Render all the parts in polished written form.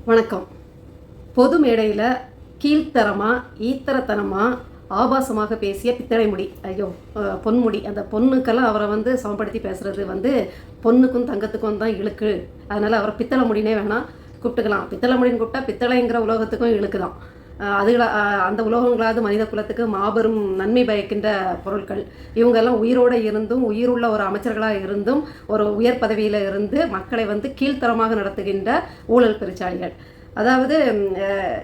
வணக்கம். பொது மேடையில் கீழ்த்தரமாக ஈத்தரத்தனமாக ஆபாசமாக பேசிய பித்தளை முடி, ஐயோ பொன்முடி, அந்த பொண்ணுக்கெல்லாம் அவரை சமப்படுத்தி பேசுகிறது பொண்ணுக்கும் தங்கத்துக்கும் தான் இழுக்கு. அதனால் அவரை பித்தளை முடினே வேணாம் கூப்பிட்டுக்கலாம். பித்தளை முடின்னு கூப்பிட்டா பித்தளைங்கிற உலோகத்துக்கும் இழுக்கு தான். அதுகள அந்த உலோகங்களாவது மனித குலத்துக்கு மாபெரும் நன்மை பயக்கின்ற பொருட்கள். இவங்கெல்லாம் உயிரோடு இருந்தும் உயிருள்ள ஒரு அமைச்சர்களாக இருந்தும் ஒரு உயர் பதவியில் இருந்து மக்களை கீழ்த்தரமாக நடத்துகின்ற ஊழல் பெருச்சாளிகள். அதாவது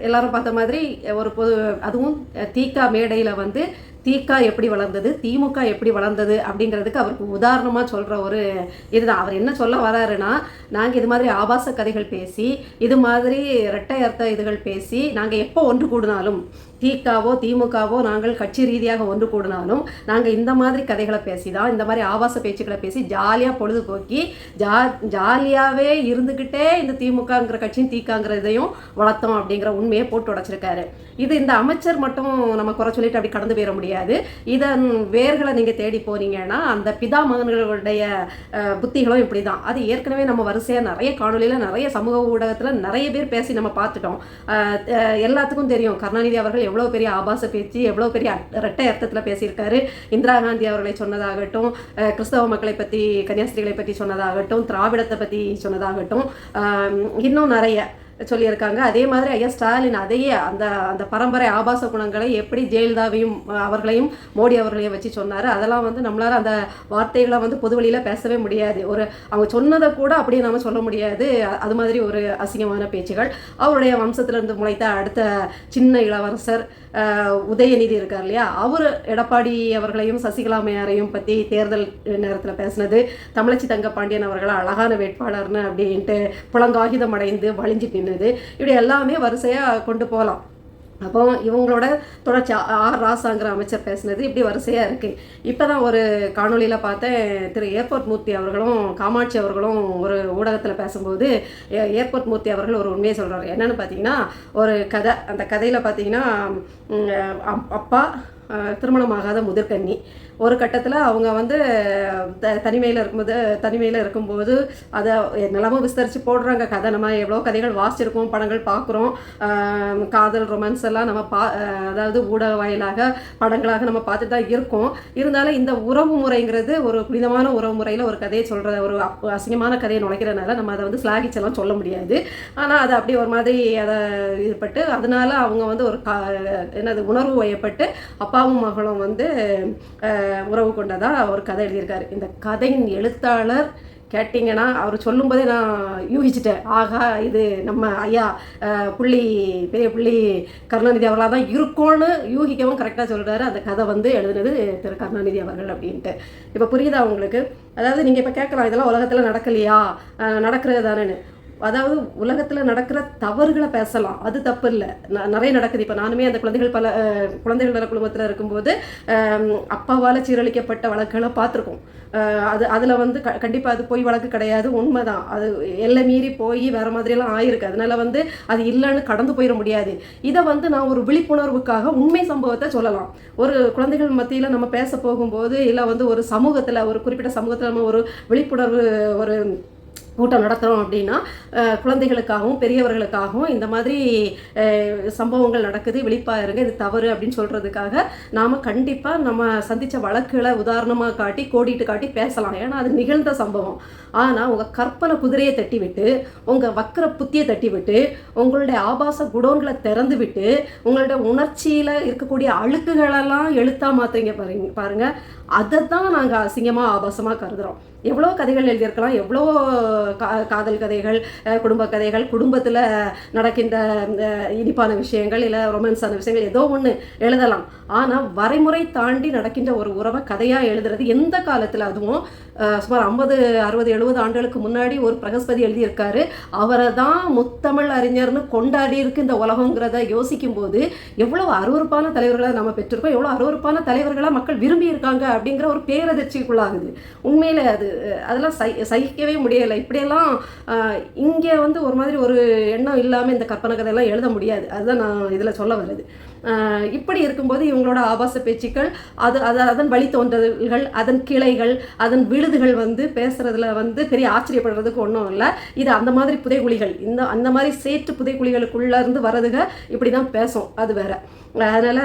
எல்லாரும் பார்த்த மாதிரி ஒரு அதுவும் தீகா மேடையில் தீகா எப்படி வளர்ந்தது, திமுக எப்படி வளர்ந்தது அப்படிங்கிறதுக்கு அவருக்கு உதாரணமாக சொல்கிற ஒரு இதுதான். அவர் என்ன சொல்ல வராருன்னா, நாங்கள் இது மாதிரி ஆபாச கதைகள் பேசி, இது மாதிரி இரட்டை அர்த்த இதுகள் பேசி, நாங்கள் எப்போ ஒன்று கூடினாலும் தீகாவோ திமுகவோ நாங்கள் கட்சி ரீதியாக ஒன்று கூடினாலும் நாங்கள் இந்த மாதிரி கதைகளை பேசி தான், இந்த மாதிரி ஆபாச பேச்சுக்களை பேசி ஜாலியாக பொழுதுபோக்கி ஜாலியாகவே இருந்துக்கிட்டே இந்த திமுகங்கிற கட்சியும் தீகாங்கிற இதையும் வளர்த்தோம் அப்படிங்கிற உண்மையை போட்டு உடைச்சிருக்காரு. இது இந்த அமைச்சர் மட்டும் நம்ம குறை சொல்லிட்டு அப்படி கடந்து போயிட முடியாது. இதன் வேர்களை நீங்கள் தேடி போனீங்கன்னா அந்த பிதா மகன்களுடைய புத்திகளும் இப்படி தான். அது ஏற்கனவே நம்ம வரிசையாக நிறைய காணொலியில் நிறைய சமூக ஊடகத்தில் நிறைய பேர் பேசி நம்ம பார்த்துட்டோம். எல்லாத்துக்கும் தெரியும் கருணாநிதி அவர்கள் எவ்வளோ பெரிய ஆபாச பேச்சு, எவ்வளோ பெரிய இரட்டை அர்த்தத்தில் பேசியிருக்காரு. இந்திரா காந்தி அவர்களை சொன்னதாகட்டும், கிறிஸ்தவ மக்களை பற்றி கன்னியாஸ்திரிகளை பற்றி சொன்னதாகட்டும், திராவிடத்தை பற்றி சொன்னதாகட்டும், இன்னும் நிறைய சொல்லியிருக்காங்க. அதே மாதிரி ஐயா ஸ்டாலின் அதையே அந்த அந்த பரம்பரை ஆபாச குணங்களை எப்படி ஜெயலலிதாவையும் அவர்களையும் மோடி அவர்களையும் வச்சு சொன்னார். அதெல்லாம் நம்மளால் அந்த வார்த்தைகளை பொது வழியில் பேசவே முடியாது. அவங்க சொன்னதை கூட அப்படியே நம்ம சொல்ல முடியாது. அது மாதிரி ஒரு அசிங்கமான பேச்சுகள். அவருடைய வம்சத்திலிருந்து முளைத்த அடுத்த சின்ன இளவரசர் உதயநிதி இருக்கார் இல்லையா, அவர் எடப்பாடி அவர்களையும் சசிகலா அம்மையாரையும் பற்றி தேர்தல் நேரத்தில் பேசினது, தமிழச்சி தங்கப்பாண்டியன் அவர்களை அழகான வேட்பாளர்னு அப்படின்ட்டு புலங்காகிதம் அடைந்து வழிஞ்சிட்டு நின்றுது. இப்படி எல்லாமே வரிசையாக கொண்டு போகலாம். அப்போ இவங்களோட தொடர்ச்சி ஆர் ராசாங்கிற அமைச்சர் பேசினது இப்படி வரிசையாக இருக்குது. இப்போ தான் ஒரு காணொலியில் பார்த்தேன், திரு ஏர்போர்ட் மூர்த்தி அவர்களும் காமாட்சி அவர்களும் ஒரு ஊடகத்தில் பேசும்போது ஏர்போர்ட் மூர்த்தி அவர்கள் ஒரு உண்மையை சொல்கிறார். என்னென்னு பார்த்தீங்கன்னா, ஒரு கதை, அந்த கதையில் பார்த்தீங்கன்னா அப்பா திருமணமாகாத முதிர்கன்னி. ஒரு கட்டத்தில் அவங்க தனிமையில் இருக்கும்போது அதை நிலமும் விஸ்தரித்து போடுறாங்க. கதை நம்ம எவ்வளோ கதைகள் வாசிச்சிருக்கோம், படங்கள் பார்க்குறோம், காதல் ரொமான்ஸ் எல்லாம் நம்ம அதாவது ஊடக வாயிலாக படங்களாக நம்ம பார்த்துட்டு தான் இருக்கோம். இருந்தாலும் இந்த உறவு முறைங்கிறது ஒரு புனிதமான உறவு முறையில் ஒரு கதையை சொல்கிற ஒரு அசிங்கமான கதையை நுழைக்கிறதுனால நம்ம அதை ஸ்லாகிச்செல்லாம் சொல்ல முடியாது. ஆனால் அது அப்படி ஒரு மாதிரி அதை இதுபட்டு அதனால அவங்க ஒரு உணர்வு வயப்பட்டு அப்பாவும் மகளும் உறவு கொண்டதா ஒரு கதை எழுதியிருக்காரு. இந்த கதையின் எழுத்தாளர் கேட்டிங்கன்னா அவர் சொல்லும்போதே நான் யூகிச்சிட்டேன், ஆகா இது நம்ம ஐயா பெரிய புள்ளி கருணாநிதி அவர்களாக தான் இருக்கும்னு யூகிக்கவும் கரெக்டாக சொல்கிறாரு. அந்த கதை எழுதுனது திரு கருணாநிதி அவர்கள் அப்படின்ட்டு. இப்போ புரியுதா உங்களுக்கு? அதாவது நீங்கள் இப்போ கேட்கலாம், இதெல்லாம் உலகத்தில் நடக்கலையா, நடக்கிறது தானேன்னு. அதாவது உலகத்தில் நடக்கிற தவறுகளை பேசலாம், அது தப்பு இல்லை, நிறைய நடக்குது. இப்போ நானுமே அந்த குழந்தைகள் நல குழுமத்தில் இருக்கும்போது அப்பாவால் சீரழிக்கப்பட்ட வழக்குகளை பார்த்துருக்கோம். அதில் கண்டிப்பாக அது பொய் வழக்கு கிடையாது, உண்மைதான். அது எல்லை மீறி போய் வேறு மாதிரியெல்லாம் ஆயிருக்கு. அதனால அது இல்லைன்னு கடந்து போயிட முடியாது. இதை நான் ஒரு விழிப்புணர்வுக்காக உண்மை சம்பவத்தை சொல்லலாம். ஒரு குழந்தைகள் மத்தியில் நம்ம பேச போகும்போது இல்லை ஒரு சமூகத்தில், ஒரு குறிப்பிட்ட சமூகத்தில் நம்ம ஒரு விழிப்புணர்வு ஒரு கூட்டம் நடத்துகிறோம் அப்படின்னா குழந்தைகளுக்காகவும் பெரியவர்களுக்காகவும் இந்த மாதிரி சம்பவங்கள் நடக்குது, விழிப்பாக இருங்க, இது தவறு அப்படின்னு சொல்கிறதுக்காக நாம் கண்டிப்பாக நம்ம சந்தித்த வழக்குகளை உதாரணமாக காட்டி கோடிட்டு காட்டி பேசலாம். ஏன்னா அது நிகழ்ந்த சம்பவம். ஆனால் உங்கள் கற்பனை குதிரையை தட்டி விட்டு, உங்கள் வக்கர புத்தியை தட்டி விட்டு, உங்களுடைய ஆபாச குடோன்களை திறந்து விட்டு, உங்களுடைய உணர்ச்சியில் இருக்கக்கூடிய அழுக்குகளெல்லாம் எழுத்தா மாற்றுறீங்க பாருங்கள். அதை தான் நாங்கள் அசிங்கமாக ஆபாசமாக கருதுகிறோம். எவ்வளோ கதைகள் எழுதியிருக்கலாம், எவ்வளோ காதல் கதைகள், குடும்ப கதைகள், குடும்பத்தில் நடக்கின்ற இனிப்பான விஷயங்கள் இல்லை ரொமான்ஸான விஷயங்கள் ஏதோ ஒன்று எழுதலாம். ஆனால் வரைமுறை தாண்டி நடக்கின்ற ஒரு உறவை கதையாக எழுதுறது எந்த காலத்தில், அதுவும் சுமார் 50, 60, 70 ஆண்டுகளுக்கு முன்னாடி ஒரு பிரகஸ்பதி எழுதியிருக்காரு. அவரை தான் முத்தமிழ் அறிஞர்னு கொண்டாடி இருக்கு இந்த உலகங்கிறத யோசிக்கும் போது எவ்வளோ அருவறுப்பான தலைவர்களை நம்ம பெற்றிருக்கோம், எவ்வளோ அருவறுப்பான தலைவர்களாக மக்கள் விரும்பி இருக்காங்க அப்படிங்கிற ஒரு பேரதிர்ச்சிக்குள்ளாகுது. உண்மையிலே அதெல்லாம் சகிக்கவே முடியலை. இப்படியெல்லாம் இங்கே ஒரு மாதிரி ஒரு எண்ணம் இல்லாமல் இந்த கற்பனை கதையெல்லாம் எழுத முடியாது. அதுதான் நான் இதில் சொல்ல வருது. இப்படி இருக்கும்போது இவங்களோட ஆபாச பேச்சுக்கள் அதன் வழித்தோன்றல்கள், அதன் கிளைகள், அதன் விழுதுகள் வந்து பேசுறதுல வந்து பெரிய ஆச்சரியப்படுறதுக்கு ஒன்றும் இல்லை. இது அந்த மாதிரி புதைகுழிகள், அந்த மாதிரி சேற்று புதைகுழிகளுக்குள்ள இருந்து வரதுக இப்படி தான் பேசும், அது வேற. அதனால்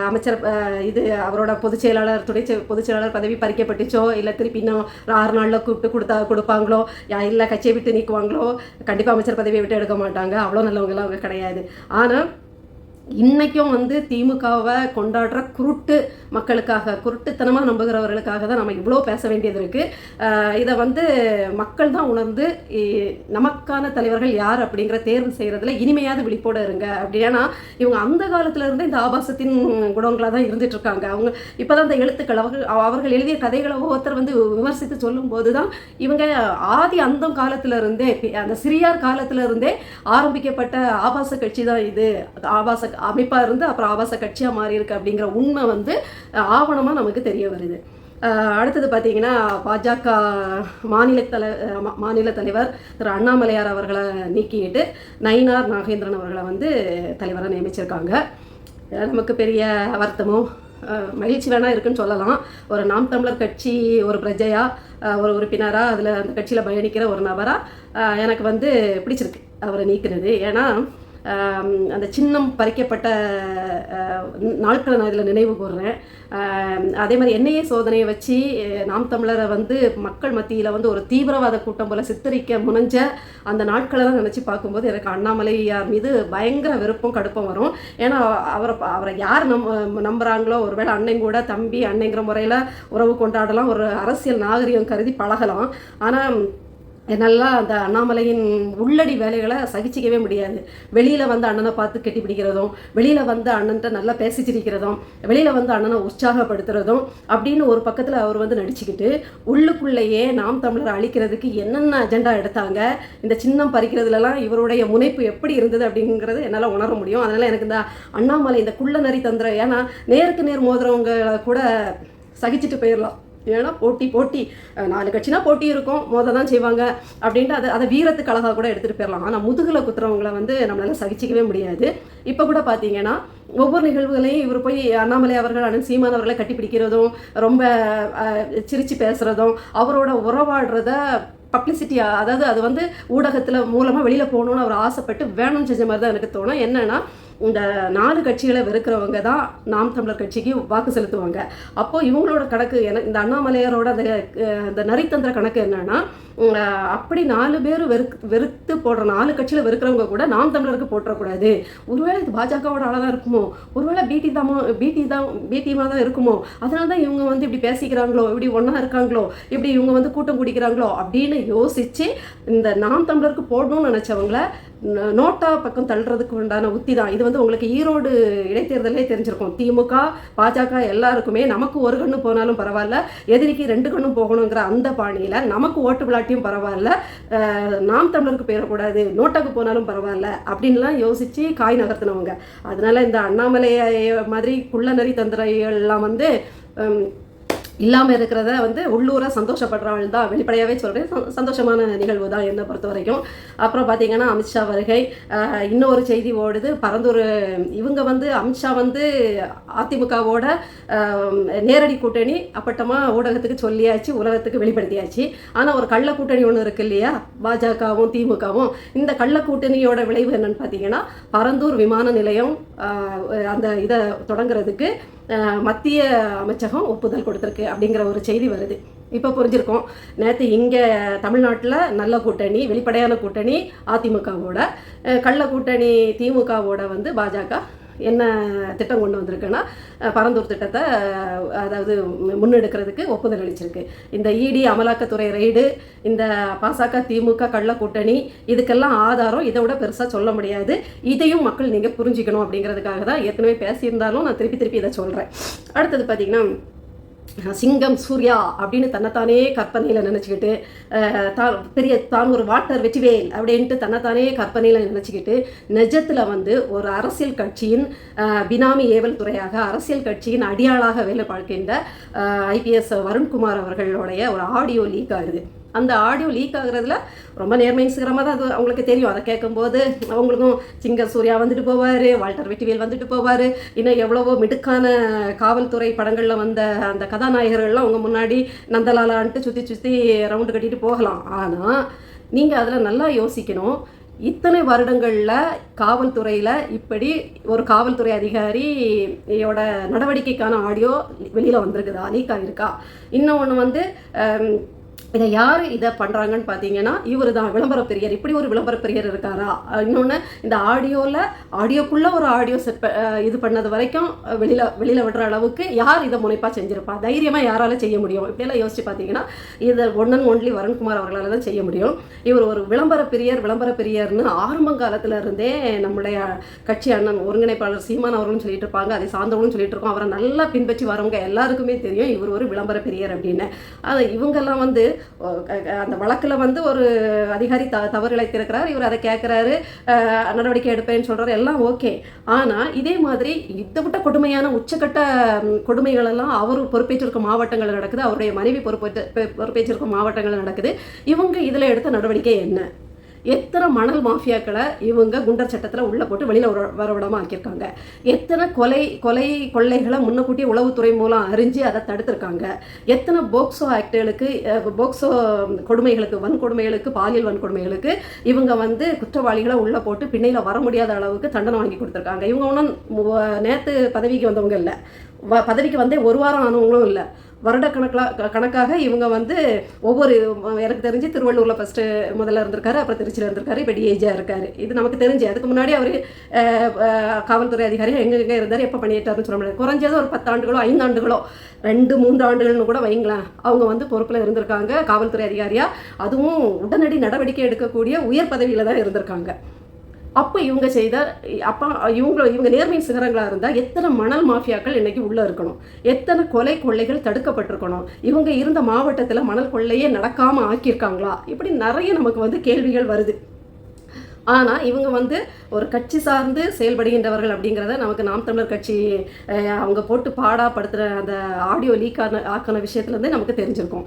அமைச்சர் இது அவரோட பொதுச் செயலாளர் பொதுச் செயலாளர் பதவி பறிக்கப்பட்டுச்சோ, இல்லை திருப்பி இன்னும் 6 நாளில் கூப்பிட்டு கொடுப்பாங்களோ, இல்லை கட்சியை விட்டு நீக்குவாங்களோ, கண்டிப்பாக அமைச்சர் பதவியை விட்டு எடுக்க மாட்டாங்க. அவ்வளோ நல்லவங்களாம் அவங்க கிடையாது. ஆனால் இன்றைக்கும் வந்து திமுகவை கொண்டாடுற மக்களுக்காக, குருட்டுத்தனமாக நம்புகிறவர்களுக்காக தான் நம்ம இவ்வளோ பேச வேண்டியது இருக்குது. இதை வந்து மக்கள் தான் உணர்ந்து நமக்கான தலைவர்கள் யார் அப்படிங்கிற தேர்வு செய்கிறதுல இனிமையாவது விழிப்போடு இருங்க. அப்படின்னா இவங்க அந்த காலத்திலேருந்து இந்த ஆபாசத்தின் குணங்களாக தான் இருந்துகிட்ருக்காங்க. அவங்க இப்போ தான் இந்த எழுத்துக்கள் அவர்கள் எழுதிய கதைகளை ஒவ்வொருத்தர் வந்து விமர்சித்து சொல்லும்போது தான் இவங்க ஆதி அந்தம் காலத்திலருந்தே, அந்த சிறியார் காலத்திலருந்தே ஆரம்பிக்கப்பட்ட ஆபாச கட்சி தான் இது, ஆபாச அமைப்பாக இருந்து அப்புறம் ஆபாச கட்சியாக மாறி இருக்கு அப்படிங்கிற உண்மை வந்து ஆவணமாக நமக்கு தெரிய வருது. அடுத்தது பார்த்தீங்கன்னா பாஜக மாநில தலைவர் திரு அண்ணாமலையார் அவர்களை நீக்கிட்டு நயினார் நாகேந்திரன் அவர்களை வந்து தலைவராக நியமிச்சிருக்காங்க. நமக்கு பெரிய வருத்தமும் மகிழ்ச்சி வேணா இருக்குன்னு சொல்லலாம். ஒரு நாம் தமிழர் கட்சி ஒரு பிரஜையாக, ஒரு உறுப்பினராக, அதில் அந்த கட்சியில் பயணிக்கிற ஒரு நபராக எனக்கு வந்து பிடிச்சிருக்கு அவரை நீக்கினது. ஏன்னா அந்த சின்னம் பறிக்கப்பட்ட நாட்களை நான் இதில் நினைவு கூறுறேன். அதே மாதிரி என்ஐஏ சோதனையை வச்சு நாம் தமிழரை வந்து மக்கள் மத்தியில் வந்து ஒரு தீவிரவாத கூட்டம் போல் சித்தரிக்க முனைஞ்ச அந்த நாட்களெல்லாம் நினச்சி பார்க்கும்போது எனக்கு அண்ணாமலையார் மீது பயங்கர வெறுப்பும் கடுப்பும் வரும். ஏன்னா அவரை யார் நம்புகிறாங்களோ, ஒருவேளை அண்ணன் கூட தம்பி அண்ணங்கிற முறையில் உறவு கொண்டாடலாம், ஒரு அரசியல் நாகரிகம் கருதி பழகலாம். ஆனால் என்னெல்லாம் அந்த அண்ணாமலையின் உள்ளடி வேலைகளை சகிச்சிக்கவே முடியாது. வெளியில் வந்து அண்ணனை பார்த்து கெட்டி பிடிக்கிறதும், வெளியில் வந்து அண்ணன்ட்ட நல்லா பேசிச்சிருக்கிறதும், வெளியில் வந்து அண்ணனை உற்சாகப்படுத்துறதும் அப்படின்னு ஒரு பக்கத்தில் அவர் வந்து நடிச்சுக்கிட்டு உள்ளுக்குள்ளேயே நாம் தமிழரை அழிக்கிறதுக்கு என்னென்ன அஜெண்டா எடுத்தாங்க, இந்த சின்னம் பறிக்கிறதுலலாம் இவருடைய முனைப்பு எப்படி இருந்தது அப்படிங்கிறது என்னால் உணர முடியும். அதனால் எனக்கு இந்த அண்ணாமலை இந்த குள்ள நரி தந்திரம், ஏன்னா நேருக்கு நேர் மோதுறவங்களை கூட சகிச்சுட்டு போயிடலாம். ஏன்னா போட்டி 4 கட்சினா போட்டி இருக்கும், மோத தான் செய்வாங்க அப்படின்ட்டு அதை வீரத்துக்கு அழகாக கூட எடுத்துகிட்டு போயிடலாம். ஆனால் முதுகில் குத்துறவங்களை வந்து நம்மளால் சகிச்சிக்கவே முடியாது. இப்போ கூட பார்த்தீங்கன்னா ஒவ்வொரு நிகழ்வுகளையும் இவர் போய் அண்ணாமலை அவர்கள் அண்ணன் சீமான் அவர்களை கட்டி பிடிக்கிறதும், ரொம்ப சிரித்து பேசுகிறதும், அவரோட உறவாடுறத பப்ளிசிட்டியாக, அதாவது அது வந்து ஊடகத்தில் மூலமாக வெளியில் போகணுன்னு அவர் ஆசைப்பட்டு வேணும்னு செஞ்ச மாதிரி தான் எனக்கு தோணும். என்னென்னா இந்த 4 கட்சிகளை வெறுக்கிறவங்க தான் நாம் தமிழர் கட்சிக்கு வாக்கு செலுத்துவாங்க. அப்போது இவங்களோட கணக்கு இந்த அண்ணாமலையாரோட அந்த நரித்தந்திர கணக்கு என்னென்னா, அப்படி 4 பேர் வெறுத்து போடுற 4 கட்சியில் வெறுக்கிறவங்க கூட நாம் தமிழருக்கு போட்டுறக்கூடாது. ஒருவேளை இது பாஜகவோட ஆளாக இருக்குமோ, ஒருவேளை பிடிமாக தான் இருக்குமோ, அதனால தான் இவங்க வந்து இப்படி பேசிக்கிறாங்களோ, இப்படி ஒன்றா இருக்காங்களோ, இப்படி இவங்க வந்து கூட்டம் குடிக்கிறாங்களோ அப்படின்னு யோசித்து இந்த நாம் தமிழருக்கு போடணும்னு நினச்சவங்கள நோட்டா பக்கம் தள்ளுறதுக்கு உண்டான உத்தி தான் இது. வந்து உங்களுக்கு ஈரோடு இடைத்தேர்தலே தெரிஞ்சிருக்கும். திமுக பாஜக எல்லாருக்குமே நமக்கு ஒரு கண்ணு போனாலும் பரவாயில்ல, எதிரிக்கு 2 கண்ணும் போகணுங்கிற அந்த பாணியில் நமக்கு ஓட்டு விளாட்டியும் பரவாயில்ல, நாம் தமிழருக்கு போயிடக்கூடாது, நோட்டாக்கு போனாலும் பரவாயில்ல அப்படின்லாம் யோசித்து காய் நகர்த்தினவங்க. அதனால இந்த அண்ணாமலையை மாதிரி குள்ள நரி தந்திரைகள்லாம் வந்து இல்லாமல் இருக்கிறத வந்து உள்ளூராக சந்தோஷப்படுறவள் தான், வெளிப்படையாகவே சொல்கிறேன். சந்தோஷமான நிகழ்வு தான் என்னை பொறுத்த வரைக்கும். அப்புறம் பார்த்திங்கன்னா அமித்ஷா வருகை, இன்னொரு செய்தி ஓடுது. பரந்தூர் இவங்க வந்து அமித்ஷா வந்து அதிமுகவோட நேரடி கூட்டணி அப்பட்டமாக ஊடகத்துக்கு சொல்லியாச்சு, உலகத்துக்கு வெளிப்படுத்தியாச்சு. ஆனால் ஒரு கள்ள கூட்டணி ஒன்று இருக்குது இல்லையா, பாஜகவும் திமுகவும். இந்த கள்ள கூட்டணியோட விளைவு என்னன்னு பார்த்தீங்கன்னா, பரந்தூர் விமான நிலையம் அந்த இதை தொடங்குறதுக்கு மத்திய அமைச்சகம் ஒப்புதல் கொடுத்துருக்கு அப்படிங்கிற ஒரு செய்தி வருது. இப்போ புரிஞ்சிருக்கோம். நேற்று இங்கே தமிழ்நாட்டில் நல்ல கூட்டணி, வெளிப்படையான கூட்டணி அதிமுகவோட, கள்ள கூட்டணி திமுகவோட வந்து பாஜக என்ன திட்டம் கொண்டு வந்திருக்குன்னா, பரந்தூர் திட்டத்தை அதாவது முன்னெடுக்கிறதுக்கு ஒப்புதல் அளிச்சிருக்கு. இந்த இடி அமலாக்கத்துறை ரெய்டு, இந்த பாசக திமுக கள்ள கூட்டணி, இதுக்கெல்லாம் ஆதாரம் இதை விட பெருசாக சொல்ல முடியாது. இதையும் மக்கள் நீங்கள் புரிஞ்சிக்கணும் அப்படிங்கிறதுக்காக தான் ஏற்கனவே பேசியிருந்தாலும் நான் திருப்பி இதை சொல்கிறேன். அடுத்தது பார்த்திங்கன்னா, சிங்கம் சூர்யா அப்படின்னு தன்னைத்தானே கற்பனையில் நினச்சிக்கிட்டு, தான் ஒரு வாட்டர் வெற்றிவேல் அப்படின்ட்டு தன்னைத்தானே கற்பனையில் நினச்சிக்கிட்டு, நிஜத்தில் வந்து ஒரு அரசியல் கட்சியின் பினாமி ஏவல் துறையாக, அரசியல் கட்சியின் அடியாளாக வேலை பார்க்கின்ற IPS வருண்குமார் அவர்களுடைய ஒரு ஆடியோ லீக் ஆகுது. அந்த ஆடியோ லீக் ஆகுறதுல ரொம்ப நேர்மைசிகரமாக தான் அது அவங்களுக்கு தெரியும். அதை கேட்கும்போது அவங்களுக்கும் சிங்கர் சூர்யா வந்துட்டு போவார், வால்டர் வெட்டிவேல் வந்துட்டு போவார், இன்னும் எவ்வளவோ மிடுக்கான காவல்துறை படங்களில் வந்த அந்த கதாநாயகர்கள்லாம் அவங்க முன்னாடி நந்தலாலான்ட்டு சுற்றி சுற்றி ரவுண்டு கட்டிட்டு போகலாம். ஆனால் நீங்கள் அதில் நல்லா யோசிக்கணும். இத்தனை வருடங்களில் காவல்துறையில் இப்படி ஒரு காவல்துறை அதிகாரியோட நடவடிக்கைக்கான ஆடியோ வெளியில் வந்திருக்குதா, லீக் ஆகிருக்கா? இன்னொன்று வந்து இதை யார் இதை பண்ணுறாங்கன்னு பார்த்தீங்கன்னா இவர் தான் விளம்பர பிரியர். இப்படி ஒரு விளம்பர பிரியர் இருக்காரா? இன்னொன்று இந்த ஆடியோக்குள்ளே ஒரு ஆடியோ செட் இது பண்ணது வரைக்கும் வெளியில் விடுற அளவுக்கு யார் இதை முனைப்பாக செஞ்சுருப்பா? தைரியமாக யாரால் செய்ய முடியும்? இப்படியெல்லாம் யோசிச்சு பார்த்தீங்கன்னா இதை ஒன் அண்ட் ஒன்லி வருண்குமார் அவர்களால் தான் செய்ய முடியும். இவர் ஒரு விளம்பர பிரியர்னு ஆரம்பங்காலத்தில் இருந்தே நம்முடைய கட்சி அண்ணன் ஒருங்கிணைப்பாளர் சீமான் அவர்களும் சொல்லிட்டு இருப்பாங்க, அதை சார்ந்தவங்களும் சொல்லிட்டு இருக்கோம். அவரை நல்லா பின்பற்றி வரவங்க எல்லாருக்குமே தெரியும் இவர் ஒரு விளம்பர பிரியர் அப்படின்னு. இவங்கெல்லாம் வந்து அந்த வழக்கில் வந்து ஒரு அதிகாரி தவறு இழைத்திருக்கிறார், இவர் அதை கேட்குறாரு, நடவடிக்கை எடுப்பேன்னு சொல்கிறார், எல்லாம் ஓகே. ஆனால் இதே மாதிரி இதை விட்ட கொடுமையான உச்சக்கட்ட கொடுமைகளெல்லாம் அவர் பொறுப்பேற்றிருக்கும் மாவட்டங்கள் நடக்குது, அவருடைய மனைவி பொறுப்பேற்றிருக்கும் மாவட்டங்கள் நடக்குது. இவங்க இதில் எடுத்த நடவடிக்கை என்ன? எத்தனை மணல் மாஃபியாக்களை இவங்க குண்டர் சட்டத்தில் உள்ளே போட்டு வெளியில் வரவிடாமல் ஆக்கியிருக்காங்க. எத்தனை கொள்ளைகளை முன்னக்கூட்டியே உளவுத்துறை மூலம் அறிஞ்சு அதை தடுத்திருக்காங்க. எத்தனை போக்சோ ஆக்டுகளுக்கு, போக்சோ கொடுமைகளுக்கு, வன்கொடுமைகளுக்கு, பாலியல் வன்கொடுமைகளுக்கு இவங்க வந்து குற்றவாளிகளை உள்ளே போட்டு பின்னையில் வர முடியாத அளவுக்கு தண்டனை வாங்கி கொடுத்துருக்காங்க. இவங்க ஒன்றும் நேற்று பதவிக்கு வந்தவங்க இல்லை, பதவிக்கு வந்தே ஒரு வாரம் ஆனவங்களும் இல்லை. கணக்காக இவங்க வந்து ஒவ்வொரு, எனக்கு தெரிஞ்சு திருவள்ளூரில் ஃபஸ்ட்டு முதல்ல இருந்திருக்காரு, அப்புறம் திருச்சியில் இருந்திருக்காரு, இப்போ டிஏஜியாக இருக்கார். இது நமக்கு தெரிஞ்சு. அதுக்கு முன்னாடி அவர் காவல்துறை அதிகாரி எங்கெங்கே இருந்தார், எப்போ பண்ணிட்டாருன்னு சொல்ல முடியாது. குறைஞ்சது ஒரு 10 ஆண்டுகளோ 5 ஆண்டுகளோ 2-3 ஆண்டுகள்னு கூட வைங்களேன் அவங்க வந்து பொறுப்பில் இருந்திருக்காங்க காவல்துறை அதிகாரியாக. அதுவும் உடனடி நடவடிக்கை எடுக்கக்கூடிய உயர் பதவியில் தான் இருந்திருக்காங்க. அப்போ இவங்க செய்த இவங்க நேர்மை சிகரங்களாக இருந்தால் எத்தனை மணல் மாஃபியாக்கள் இன்றைக்கி உள்ளே இருக்கணும், எத்தனை கொள்ளைகள் தடுக்கப்பட்டிருக்கணும், இவங்க இருந்த மாவட்டத்தில் மணல் கொள்ளையே நடக்காமல் ஆக்கியிருக்காங்களா? இப்படி நிறைய நமக்கு வந்து கேள்விகள் வருது. ஆனால் இவங்க வந்து ஒரு கட்சி சார்ந்து செயல்படுகின்றவர்கள் அப்படிங்கிறத நமக்கு நாம் தமிழர் கட்சி அவங்க போட்டு பாடாப்படுத்துகிற அந்த ஆடியோ லீக் ஆக்கின விஷயத்துலேருந்தே நமக்கு தெரிஞ்சிருக்கும்.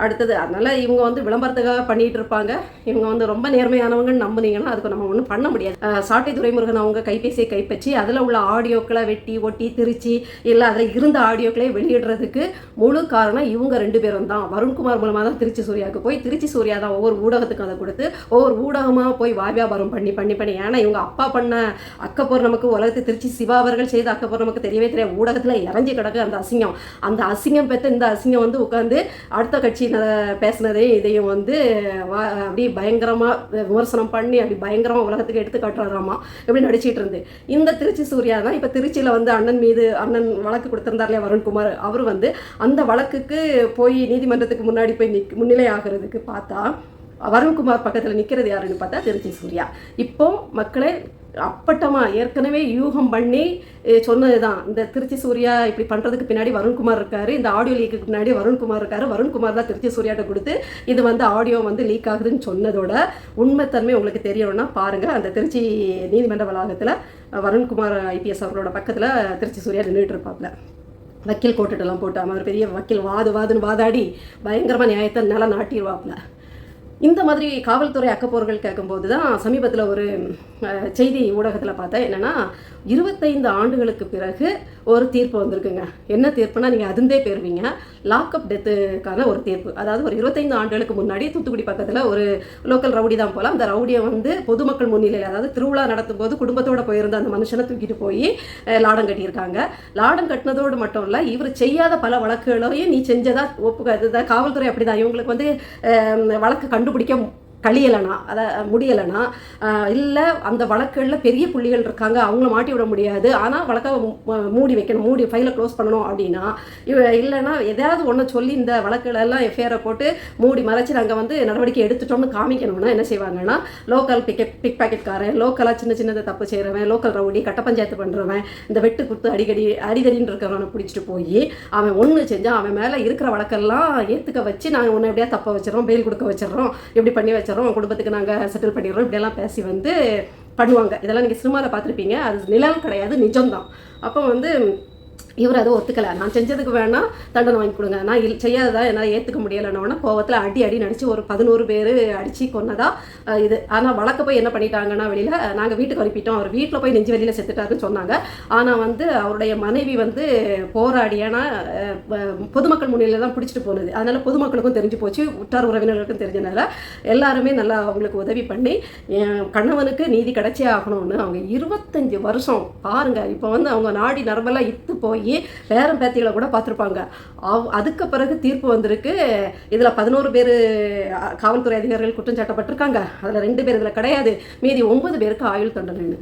அடுத்தது அதனால் இவங்க வந்து விளம்பரத்துக்காக பண்ணிகிட்டு இருப்பாங்க. இவங்க வந்து ரொம்ப நேர்மையானவங்கன்னு நம்புனீங்கன்னா அதுக்கு நம்ம ஒன்றும் பண்ண முடியாது. சாட்டை துரைமுருகன் அவங்க கைபேசியை கைப்பற்றி அதில் உள்ள ஆடியோக்களை வெட்டி ஒட்டி திருச்சி இல்லை அதில் இருந்த ஆடியோக்களை வெளியிடுறதுக்கு முழு காரணம் இவங்க 2 பேரும் தான். வருண்குமார் மூலமாக தான் திருச்சி சூர்யாவுக்கு போய், திருச்சி சூர்யா தான் ஒவ்வொரு ஊடகத்துக்கும் அதை கொடுத்து ஒவ்வொரு ஊடகமாக போய் வியாபாரம் பண்ணி ஏன்னா இவங்க அப்பா பண்ண அக்கப்போர் நமக்கு உலகத்தை திருச்சி சிவா அவர்கள் செய்த அக்கப்போர் நமக்கு தெரியவே தெரியாது. ஊடகத்தில் இறஞ்சி கிடக்கு அந்த அசிங்கம் பெற்ற இந்த அசிங்கம் வந்து உட்காந்து அடுத்த கட்சியினர் பேசினதையும் இதையும் வந்து அப்படி பயங்கரமாக விமர்சனம் பண்ணி அப்படி பயங்கரமாக உலகத்துக்கு எடுத்து காட்டுறாராமா எப்படி நடிச்சிட்டு இருந்து. இந்த திருச்சி சூர்யா தான் இப்போ திருச்சியில் வந்து அண்ணன் வழக்கு கொடுத்திருந்தார் இல்லையா வருண்குமார், அவர் வந்து அந்த வழக்குக்கு போய் நீதிமன்றத்துக்கு முன்னாடி போய் முன்னிலை ஆகிறதுக்கு பார்த்தா வருண்குமார் பக்கத்தில் நிற்கிறது யாருன்னு பார்த்தா திருச்சி சூர்யா. இப்போ மக்களே அப்பட்டமாக ஏற்கனவே யூகம் பண்ணி சொன்னது தான், இந்த திருச்சி சூர்யா இப்படி பண்ணுறதுக்கு பின்னாடி வருண்குமார் இருக்காரு, இந்த ஆடியோ லீக்குக்கு பின்னாடி வருண்குமார் இருக்காரு, வருண்குமார் தான் திருச்சி சூர்யாட்ட கொடுத்து இது வந்து ஆடியோ வந்து லீக் ஆகுதுன்னு சொன்னதோட உண்மைத்தன்மை உங்களுக்கு தெரியணும்னா பாருங்கள். அந்த திருச்சி நீதிமன்ற வளாகத்தில் வருண்குமார் ஐபிஎஸ் அவர்களோட பக்கத்தில் திருச்சி சூர்யா நின்றுட்டு இருப்பாப்புல. வக்கீல் கோட்டுட்டெல்லாம் போட்டு அவர் பெரிய வக்கீல் வாதுன்னு வாதாடி பயங்கரமாக நியாயத்தை நில நாட்டிடுவாப்புல. இந்த மாதிரி காவல்துறை அக்கப்போர்கள் கேட்கும்போது தான் சமீபத்தில் ஒரு செய்தி ஊடகத்தில் பார்த்தா என்னென்னா 25 ஆண்டுகளுக்கு பிறகு ஒரு தீர்ப்பு வந்திருக்குங்க. என்ன தீர்ப்புனா நீங்கள் அதிர்ந்தே போயிருவீங்க. லாக்அப் டெத்துக்கான ஒரு தீர்ப்பு. அதாவது ஒரு 25 ஆண்டுகளுக்கு முன்னாடி தூத்துக்குடி பக்கத்தில் ஒரு லோக்கல் ரவுடி தான் போல, அந்த ரவுடியை வந்து பொதுமக்கள் முன்னிலையில், அதாவது திருவிழா நடத்தும் போது குடும்பத்தோடு போயிருந்த அந்த மனுஷனை தூக்கிட்டு போய் லாடம் கட்டியிருக்காங்க. லாடம் கட்டினதோடு மட்டும் இல்லை, இவர் செய்யாத பல வழக்குகளையும் நீ செஞ்சதா இதுதான் காவல்துறை அப்படி தான். இவங்களுக்கு வந்து வழக்கு கண்டுபிடிக்க கழியலைனா அதை முடியலைனா இல்லை அந்த வழக்குகளில் பெரிய புள்ளிகள் இருக்காங்க, அவங்கள மாட்டி விட முடியாது, ஆனால் வழக்கை மூடி வைக்கணும், ஃபைலை க்ளோஸ் பண்ணணும் அப்படின்னா இல்லைன்னா எதாவது ஒன்று சொல்லி இந்த வழக்குகளெல்லாம் எஃப்ஐஆரை போட்டு மூடி மறைச்சி நாங்கள் வந்து நடவடிக்கை எடுத்துட்டோம்னு காமிக்கணும்னா என்ன செய்வாங்கன்னா லோக்கல் பிக் பாக்கெட்காரன், லோக்கலாக சின்னதை தப்பு செய்கிறவன், லோக்கல் ரவுடி, கட்ட பஞ்சாயத்து பண்ணுறவன், இந்த வெட்டு குத்து அடிதடின்னு இருக்கிறவனை பிடிச்சிட்டு போய் அவன் ஒன்று செஞ்சால் அவன் மேலே இருக்கிற வழக்கெல்லாம் ஏற்றுக்க வச்சு நாங்கள் ஒன்று எப்படியா தப்ப வச்சிடறோம், பெயில் கொடுக்க வச்சிடறோம், இப்படி பண்ணி வச்சிடறோம், குடும்பத்துக்கு நாங்கள் செட்டில் பண்ணிடுறோம், இப்படியெல்லாம் பேசி வந்து பண்ணுவாங்க. இதெல்லாம் நீங்கள் சினிமாவில் பார்த்துருப்பீங்க. அது நிழல் கிடையாது, நிஜம்தான். அப்போ வந்து இவர் அதை ஒத்துக்கலை. நான் செஞ்சதுக்கு வேணால் தண்டனை வாங்கி கொடுங்க, நான் செய்யாததா என்னால் ஏற்றுக்க முடியலைன்னொன்னே கோவத்தில் அடி நடித்து ஒரு 11 பேர் அடித்து கொன்னதா இது. ஆனால் வழக்க போய் என்ன பண்ணிட்டாங்கன்னா வெளியில் நாங்கள் வீட்டுக்கு அனுப்பிட்டோம், அவர் வீட்டில் போய் நெஞ்சு வெளியில் செத்துட்டாருன்னு சொன்னாங்க. ஆனால் அவருடைய மனைவி போராடி, ஏன்னா பொதுமக்கள் முன்னிலையில் தான் பிடிச்சிட்டு போனது, அதனால் பொதுமக்களுக்கும் தெரிஞ்சு போச்சு, உற்றார் உறவினர்களுக்கும் தெரிஞ்சனால எல்லாருமே நல்லா அவங்களுக்கு உதவி பண்ணி கணவனுக்கு நீதி கிடைச்சே ஆகணும்னு அவங்க 25 வருஷம் பாருங்கள். இப்போ அவங்க நாடி நரம்பெல்லாம் இத்து போய் பேரம் பேத்திகளை கூட பார்த்துருப்பாங்க. அதுக்கு பிறகு தீர்ப்பு வந்திருக்கு. இதில் 11 பேர் காவல்துறை அதிகாரிகள் குற்றம் சாட்டப்பட்டிருக்காங்க. அதில் 2 பேர் இதில் கிடையாது, மீதி 9 பேருக்கு ஆயுள் தண்டனைன்னு.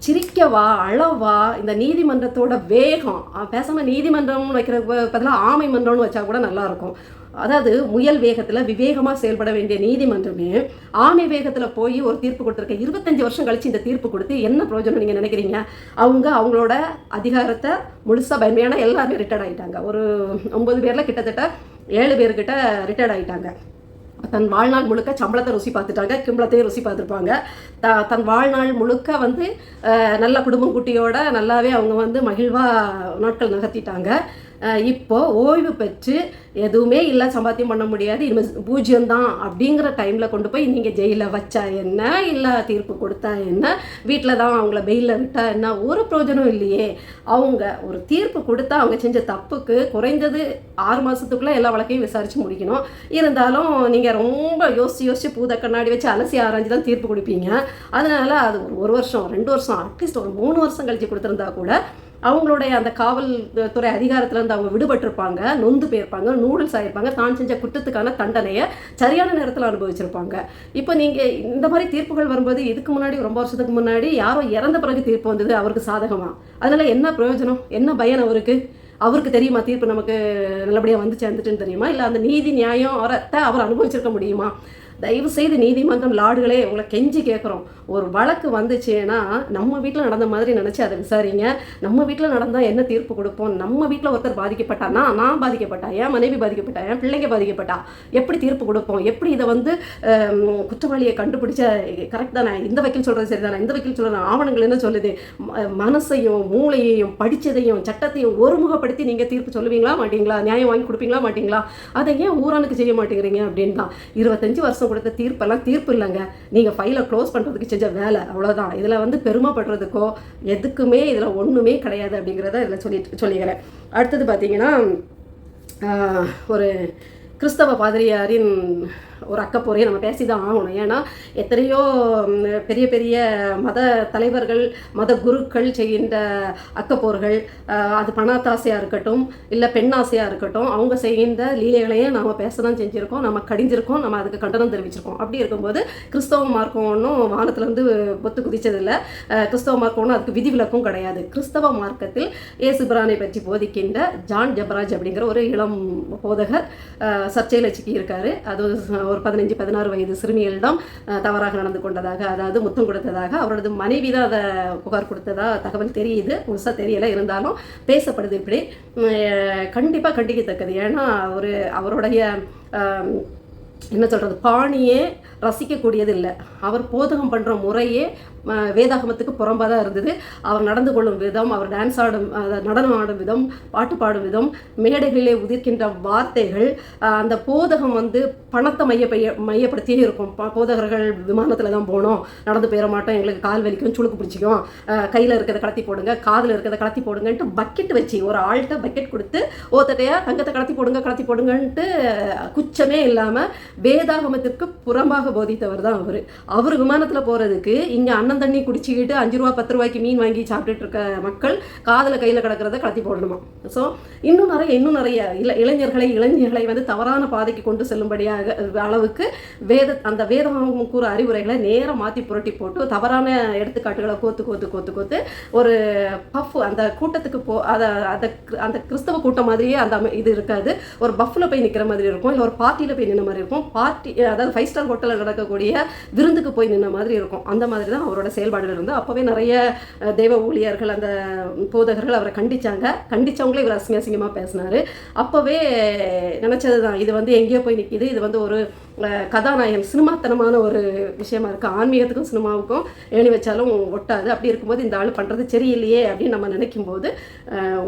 சிரிக்கவா அளவா இந்த நீதிமன்றத்தோட வேகம்? பேசாமல் நீதிமன்றம்னு வைக்கிற பதிலாக ஆமை மன்றம்னு வச்சா கூட நல்லாயிருக்கும். அதாவது முயல் வேகத்தில் விவேகமாக செயல்பட வேண்டிய நீதிமன்றமே ஆமை வேகத்தில் போய் ஒரு தீர்ப்பு கொடுத்துருக்க. 25 வருஷம் கழிச்சு இந்த தீர்ப்பு கொடுத்து என்ன பிரயோஜனம் நீங்கள் நினைக்கிறீங்க? அவங்களோட அதிகாரத்தை முழுசாக பயமையான எல்லாருமே ரிட்டையர்ட் ஆகிட்டாங்க. ஒரு 9 பேரில் கிட்டத்தட்ட 7 பேர்கிட்ட ரிட்டையர்ட் ஆகிட்டாங்க. தன் வாழ்நாள் முழுக்க சம்பளத்தை ருசி பார்த்துட்டாங்க, கிம்பளத்தையும் ருசி பார்த்துருப்பாங்க. தன் வாழ்நாள் முழுக்க நல்ல குடும்பம் குட்டியோட நல்லாவே அவங்க மகிழ்வாக நாட்கள் நகர்த்திட்டாங்க. இப்போ ஓய்வு பெற்று எதுவுமே இல்லை, சம்பாத்தியம் பண்ண முடியாது, இனிமேல் பூஜ்யம்தான் அப்படிங்கிற டைமில் கொண்டு போய் நீங்கள் ஜெயிலில் வச்சா என்ன, இல்லை தீர்ப்பு கொடுத்தா என்ன, வீட்டில் தான் அவங்கள பெயிலில் விட்டா என்ன, ஒரு பிரயோஜனம் இல்லையே. அவங்க ஒரு தீர்ப்பு கொடுத்தா அவங்க செஞ்ச தப்புக்கு குறைந்தது 6 மாதத்துக்குள்ளே எல்லா வழக்கையும் விசாரித்து முடிக்கணும். இருந்தாலும் நீங்கள் ரொம்ப யோசித்து பூத கண்ணாடி வச்சு அலசி ஆராய்ஞ்சு தான் தீர்ப்பு கொடுப்பீங்க. அதனால் அது ஒரு வருஷம் 2 வருஷம் அட்லீஸ்ட் ஒரு 3 வருஷம் கழிச்சு கொடுத்துருந்தா கூட அவங்களுடைய அந்த காவல்துறை அதிகாரத்திலேருந்து அவங்க விடுபட்டிருப்பாங்க, நொந்து போயிருப்பாங்க, நூடுல்ஸ் ஆகிருப்பாங்க, தான் செஞ்ச குற்றத்துக்கான தண்டனையை சரியான நேரத்தில் அனுபவிச்சிருப்பாங்க. இப்போ நீங்கள் இந்த மாதிரி தீர்ப்புகள் வரும்போது, இதுக்கு முன்னாடி ரொம்ப வருஷத்துக்கு முன்னாடி யாரோ இறந்த பிறகு தீர்ப்பு வந்தது அவருக்கு சாதகமாக, அதனால் என்ன பிரயோஜனம், என்ன பயன் அவருக்கு தெரியுமா தீர்ப்பு நமக்கு நல்லபடியாக வந்து சேர்ந்துட்டுன்னு தெரியுமா? இல்லை அந்த நீதி நியாயம் அவர் அனுபவிச்சிருக்க முடியுமா? தயவுசெய்து நீதிமன்றம் லாடுகளே உங்களை கெஞ்சி கேட்குறோம், ஒரு வழக்கு வந்துச்சுன்னா நம்ம வீட்டில் நடந்த மாதிரி நினச்சி அதை விசாரிங்க. நம்ம வீட்டில் நடந்தால் என்ன தீர்ப்பு கொடுப்போம்? நம்ம வீட்டில் ஒருத்தர் பாதிக்கப்பட்டா, நான் பாதிக்கப்பட்டா, என் மனைவி பாதிக்கப்பட்டா, என் பிள்ளைங்க பாதிக்கப்பட்டா, எப்படி தீர்ப்பு கொடுப்போம்? எப்படி இதை குற்றவாளியை கண்டுபிடிச்ச கரெக்ட் தானே, இந்த வக்கீல் சொல்கிறது சரி தானே, இந்த வக்கீல் சொல்கிற ஆவணங்கள் என்ன சொல்லுது, மனசையும் மூளையையும் படித்ததையும் சட்டத்தையும் ஒருமுகப்படுத்தி நீங்கள் தீர்ப்பு சொல்லுவீங்களா மாட்டீங்களா? நியாயம் வாங்கி கொடுப்பீங்களா மாட்டீங்களா? அதை ஏன் ஊரானுக்கு செய்ய மாட்டேங்கிறீங்க அப்படின்னு தான். 25 வருஷம் கொடுத்த தீர்ப்பெல்லாம் தீர்ப்பு இல்லைங்க, நீங்கள் ஃபைலை க்ளோஸ் பண்ணுறதுக்கு செஞ்ச வேலை, அவ்வளோதான். இதில் பெருமைப்படுறதுக்கோ எதுக்குமே இதில் ஒன்றுமே கிடையாது அப்படிங்கிறத இதில் சொல்லிக்கிறேன். அடுத்தது பார்த்தீங்கன்னா, ஒரு கிறிஸ்தவ பாதிரியாரின் ஒரு அக்கப்போரையை நம்ம பேசி தான் ஆகணும். ஏன்னா எத்தனையோ பெரிய பெரிய மத தலைவர்கள், மத குருக்கள் செய்கின்ற அக்கப்போர்கள், அது பணத்தாசையாக இருக்கட்டும், இல்லை பெண்ணாசையாக இருக்கட்டும், அவங்க செய்கின்ற லீலைகளையும் நம்ம பேச தான் செஞ்சுருக்கோம், நம்ம கடிஞ்சிருக்கோம், நம்ம அதுக்கு கண்டனம் தெரிவிச்சிருக்கோம். அப்படி இருக்கும்போது கிறிஸ்தவ மார்க்கம் ஒன்றும் வானத்துலேருந்து பொத்து குதிச்சதில்லை, கிறிஸ்தவ மார்க்கம் ஒன்றும் அதுக்கு விதிவிலக்கும் கிடையாது. கிறிஸ்தவ மார்க்கத்தில் இயேசு பிரானை பற்றி போதிக்கின்ற ஜான் ஜபராஜ் அப்படிங்கிற ஒரு இளம் போதகர் சர்ச்சையில் சிக்கி இருக்காரு. அது ஒரு 15-16 வயது சிறுமிகளிடம் தவறாக நடந்து கொண்டதாக, அதாவது முத்தம் கொடுத்ததாக அவரது மனைவி தான் அதை புகார் கொடுத்ததா தகவல் தெரியுது, முழுசாக தெரியலை, இருந்தாலும் பேசப்படுது. இப்படி கண்டிப்பாக கண்டிக்கத்தக்கது. ஏன்னா அவருடைய என்ன சொல்கிறது, பாணியே ரசிக்கக்கூடியது இல்லை. அவர் போதகம் பண்ணுற முறையே வேதாகமத்துக்கு புறம்பாக தான் இருந்தது. அவர் நடந்து கொள்ளும் விதம், அவர் டான்ஸ் ஆடும், நடனம் ஆடும் விதம், பாட்டு பாடும் விதம், மேடைகளிலே உதிர்க்கின்ற வார்த்தைகள், அந்த போதகம் பணத்தை மையப்படுத்தியே இருக்கும். போதகர்கள் விமானத்தில் தான் போகணும், நடந்து போயிட மாட்டோம், எங்களுக்கு கால் வலிக்கும், சுளுக்கு பிடிச்சிக்கும், கையில் இருக்கிறத கலத்தி போடுங்க, காதில் இருக்கிறத கலத்தி போடுங்கன்ட்டு பக்கெட் வச்சு ஒரு ஆள்கிட்ட பக்கெட் கொடுத்து ஓத்தட்டையாக தங்கத்தை கலத்தி போடுங்கன்ட்டு குச்சமே இல்லாமல் வேதாகமத்திற்கு புறம்பாக போதித்தவர் தான் அவர் விமானத்தில் போகிறதுக்கு இங்கே அண்ணன் தண்ணி குடிச்சிக்கிட்டு 5 ரூபா 10 ரூபாய்க்கு மீன் வாங்கி சாப்பிட்டுட்டு இருக்க மக்கள் காதில் கையில் கிடக்கிறத கலத்தி போடணுமா? ஸோ இன்னும் நிறைய இளைஞர்களை தவறான பாதைக்கு கொண்டு செல்லும்படியாக அளவுக்கு அந்த வேதாகமம் கூற அறிவுரைகளை நேரம் மாற்றி புரட்டி போட்டு தவறான எடுத்துக்காட்டுகளை கோத்து ஒரு பஃப் அந்த கூட்டத்துக்கு அந்த கிறிஸ்தவ கூட்டம் மாதிரியே அந்த இது இருக்காது. ஒரு பஃப்ல போய் நிற்கிற மாதிரி இருக்கும், இல்லை ஒரு பார்ட்டியில் போய் நின்ன மாதிரி இருக்கும், அதாவது 5 ஸ்டார் ஹோட்டலில் நடக்கக்கூடிய விருந்துக்கு போய் நின்ன மாதிரி இருக்கும். அந்த மாதிரி தான் அவரோட செயல்பாடுகள் இருந்து அப்போவே நிறைய தெய்வ ஊழியர்கள், அந்த போதகர்கள் அவரை கண்டிச்சவங்களே இவர் அசிங்கமாக பேசினார். அப்போவே நினச்சது தான், இது எங்கேயோ போய் நிற்கிது, இது ஒரு கதாநாயகன் சினிமாத்தனமான ஒரு விஷயமா இருக்குது. ஆன்மீகத்துக்கும் சினிமாவுக்கும் ஏணி வச்சாலும் ஒட்டாது. அப்படி இருக்கும்போது இந்த ஆள் பண்ணுறது சரியில்லையே அப்படின்னு நம்ம நினைக்கும் போது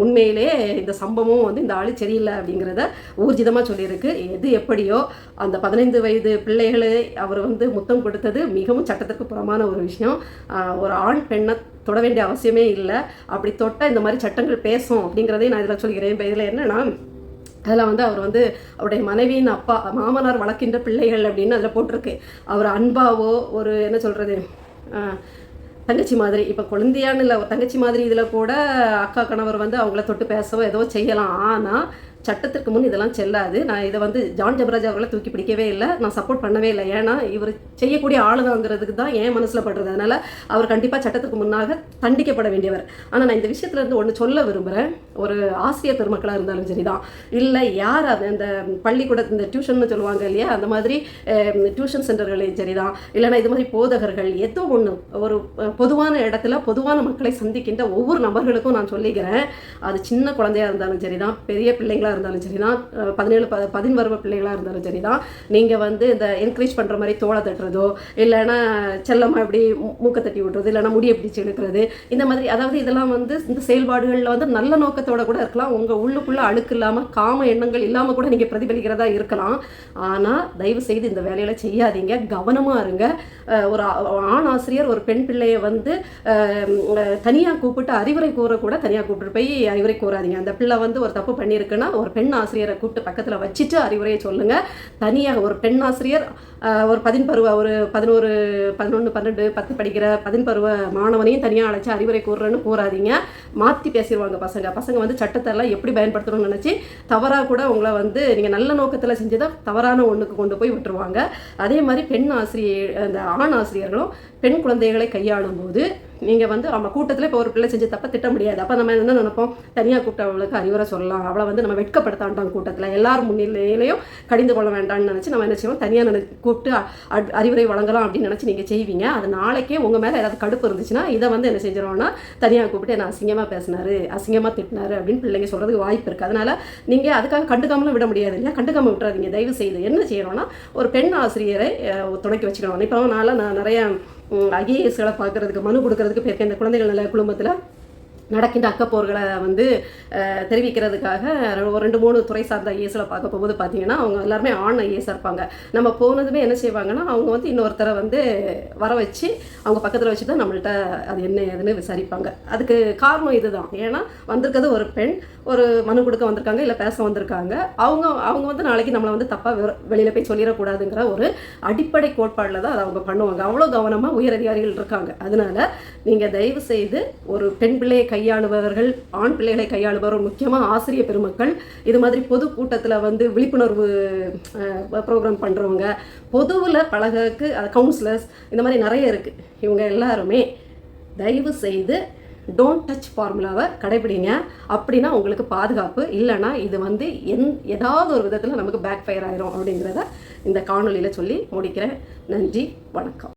உண்மையிலே இந்த சம்பவம் வந்து இந்த ஆள் சரியில்லை அப்படிங்கிறத ஊர்ஜிதமாக சொல்லியிருக்கு. எது எப்படியோ அந்த 15 வயது பிள்ளைகளை அவர் வந்து முத்தம் கொடுத்தது மிகவும் சட்டத்திற்கு புறமான ஒரு விஷயம். ஒரு ஆண் பெண்ணை தொட வேண்டிய அவசியமே இல்லை. அப்படி தொட்டால் இந்த மாதிரி சட்டங்கள் பேசும் அப்படிங்கிறதையும் நான் இதில் சொல்லிக்கிறேன். இப்போ இதில் என்னென்னா, அதில் வந்து அவர் வந்து அவருடைய மனைவியின் அப்பா மாமனார் வளர்க்கின்ற பிள்ளைகள் அப்படின்னு அதில் போட்டிருக்கு. அவர் அன்பாவோ ஒரு என்ன சொல்கிறது தங்கச்சி மாதிரி, இப்போ குழந்தையான்னு இல்லை, தங்கச்சி மாதிரி இதில் கூட அக்கா கணவர் வந்து அவங்கள தொட்டு பேசவோ ஏதோ செய்யலாம். ஆனால் சட்டத்திற்கு முன் இதெல்லாம் செல்லாது. நான் இதை வந்து ஜான் ஜெபராஜ் அவர்களை தூக்கி பிடிக்கவே இல்லை, நான் சப்போர்ட் பண்ணவே இல்லை. ஏன்னா இவர் செய்யக்கூடிய ஆளுதாங்கிறதுக்கு தான் என் மனசில் படுறது. அதனால் அவர் கண்டிப்பாக சட்டத்துக்கு முன்னாக தண்டிக்கப்பட வேண்டியவர். ஆனால் நான் இந்த விஷயத்தில் இருந்து ஒன்று சொல்ல விரும்புகிறேன். ஒரு ஆசிரியர் பெருமக்களாக இருந்தாலும் சரி தான், இல்லை யார் அது இந்த பள்ளிக்கூட இந்த டியூஷன்னு சொல்லுவாங்க இல்லையா, அந்த மாதிரி டியூஷன் சென்டர்களையும் சரி தான், இல்லைனா இது மாதிரி போதகர்கள், ஏதோ ஒன்று ஒரு பொதுவான இடத்துல பொதுவான மக்களை சந்திக்கின்ற ஒவ்வொரு நபர்களுக்கும் நான் சொல்லிக்கிறேன். அது சின்ன குழந்தையாக இருந்தாலும் சரி தான், பெரிய பிள்ளைங்களாக இருந்தாலும் சரி தான், 17-18 வருவ பிள்ளைகளாக இருந்தாலும் சரி தான், நீங்கள் வந்து இந்த என்கரேஜ் பண்ணுற மாதிரி தோளை தட்டுறதோ, இல்லைன்னா செல்லமாக இப்படி மூக்கை தட்டி விட்டுறது, இல்லைனா முடியை பிடிச்சி எடுக்கிறது, இந்த மாதிரி, அதாவது இதெல்லாம் வந்து இந்த செயல்பாடுகளில் வந்து நல்ல நோக்கத்தோடு கூட இருக்கலாம். உங்கள் உள்ளுக்குள்ளே அழுக்கு இல்லாமல் காம எண்ணங்கள் இல்லாமல் கூட நீங்கள் பிரதிபலிக்கிறதா இருக்கலாம். ஆனால் தயவு செய்து இந்த வேலையில் செய்யாதீங்க, கவனமாக இருங்க. ஒரு ஆண் ஆசிரியர் ஒரு பெண் பிள்ளையை வந்து தனியாக கூப்பிட்டு அறிவுரை கூறக்கூட தனியாக கூப்பிட்டு போய் அறிவுரை கூறாதீங்க. அந்த பிள்ளை வந்து ஒரு தப்பு பண்ணியிருக்குன்னா ஒரு பெண் ஆசிரியரை கூப்பிட்டு பக்கத்தில் வச்சுட்டு அறிவுரையை சொல்லுங்கள். தனியாக ஒரு பெண் ஆசிரியர் ஒரு 10 பருவ ஒரு 11, 11, 12, 10 படிக்கிற 10 பருவ மாணவனையும் தனியாக அழைச்சி அறிவுரை கூறுறேன்னு கூறாதீங்க. மாற்றி பேசிடுவாங்க பசங்க வந்து சட்டத்தெல்லாம் எப்படி பயன்படுத்தணும்னு நினச்சி தவறாக கூட உங்களை வந்து நீங்கள் நல்ல நோக்கத்தில் செஞ்சதாக தவறான ஒன்றுக்கு கொண்டு போய் விட்டுருவாங்க. அதே மாதிரி பெண் ஆசிரியர் அந்த ஆண் ஆசிரியர்களும் பெண் குழந்தைகளை கையாளும் போது நீங்கள் வந்து நம்ம கூட்டத்தில் இப்போ ஒரு பிள்ளை செஞ்சு தப்ப திட்ட முடியாது. அப்போ நம்ம என்ன நினைப்போம், தனியாக கூப்பிட்டு அவளுக்கு அறிவுரை சொல்லலாம், அவளை வந்து நம்ம வெட்கப்படுத்தாண்டாம் கூட்டத்தில் எல்லாரும் முன்னிலையிலையும் கடிந்து கொள்ள வேண்டாம்னு நினச்சி நம்ம என்ன செய்வோம், தனியாக கூப்பிட்டு அறிவுரை வழங்கலாம் அப்படின்னு நினச்சி நீங்கள் செய்வீங்க. அது நாளைக்கே உங்கள் மேலே ஏதாவது கடுப்பு இருந்துச்சுன்னா இதை வந்து என்ன செஞ்சிடறோன்னா, தனியாக கூப்பிட்டு என்ன அசிங்கமாக பேசினாரு, அசிங்கமாக திட்டினாரு அப்படின்னு பிள்ளைங்க சொல்கிறதுக்கு வாய்ப்பு இருக்குது. அதனால் நீங்கள் அதுக்காக கண்டுக்காமலும் விட முடியாது இல்லையா, கண்டுக்காமல் விட்டுறாதீங்க. தயவு செய்து என்ன செய்யணும்னா, ஒரு பெண் ஆசிரியரை துணைக்கி வச்சுக்கணும். இப்போ நான் நிறைய ஐஏஎஸ்களை பார்க்குறதுக்கு மனு கொடுக்கறதுக்கு போயிருக்கேன். இந்த குழந்தைகள் நல்ல குடும்பத்தில் நடக்கின்ற அக்கப்போர்களை வந்து தெரிவிக்கிறதுக்காக ஒரு 2-3 துறை சார்ந்த ஐஏஎஸில் பார்க்க போகும்போது பார்த்தீங்கன்னா அவங்க எல்லாருமே ஆண் ஐஏஎஸாக இருப்பாங்க. நம்ம போனதுமே என்ன செய்வாங்கன்னா, அவங்க வந்து இன்னொருத்தரை வந்து வர வச்சு அவங்க பக்கத்தில் வச்சு தான் நம்மள்கிட்ட அது என்ன ஏதுன்னு விசாரிப்பாங்க. அதுக்கு காரணம் இதுதான். ஏன்னா வந்திருக்கிறது ஒரு பெண், ஒரு மனு கொடுக்க வந்திருக்காங்க, இல்லை பேச வந்திருக்காங்க. அவங்க வந்து நாளைக்கு நம்மளை வந்து தப்பாக வெளியில் போய் சொல்லிடக்கூடாதுங்கிற ஒரு அடிப்படை கோட்பாடில் தான் அதை அவங்க பண்ணுவாங்க. அவ்வளோ கவனமாக உயரதிகாரிகள் இருக்காங்க. அதனால் நீங்கள் தயவு செய்து ஒரு பெண் பிள்ளையை கையாளுபவர்கள், ஆண் பிள்ளைகளை கையாளுபவர்கள், முக்கியமாக ஆசிரியர் பெருமக்கள், இது மாதிரி பொது கூட்டத்தில் வந்து விழிப்புணர்வு ப்ரோக்ராம் பண்ணுறவங்க, பொதுவில் பழகக்கு கவுன்சிலர்ஸ், இந்த மாதிரி நிறைய இருக்குது. இவங்க எல்லாருமே தயவு செய்து டோன்ட் டச் ஃபார்முலாவை கடைபிடிங்க. அப்படின்னா உங்களுக்கு பாதுகாப்பு. இல்லைனா இது வந்து ஏதாவது ஒரு விதத்தில் நமக்கு பேக் ஃபயர் ஆயிரும் அப்படிங்கிறத இந்த காணொலியில் சொல்லி முடிக்கிறேன். நன்றி, வணக்கம்.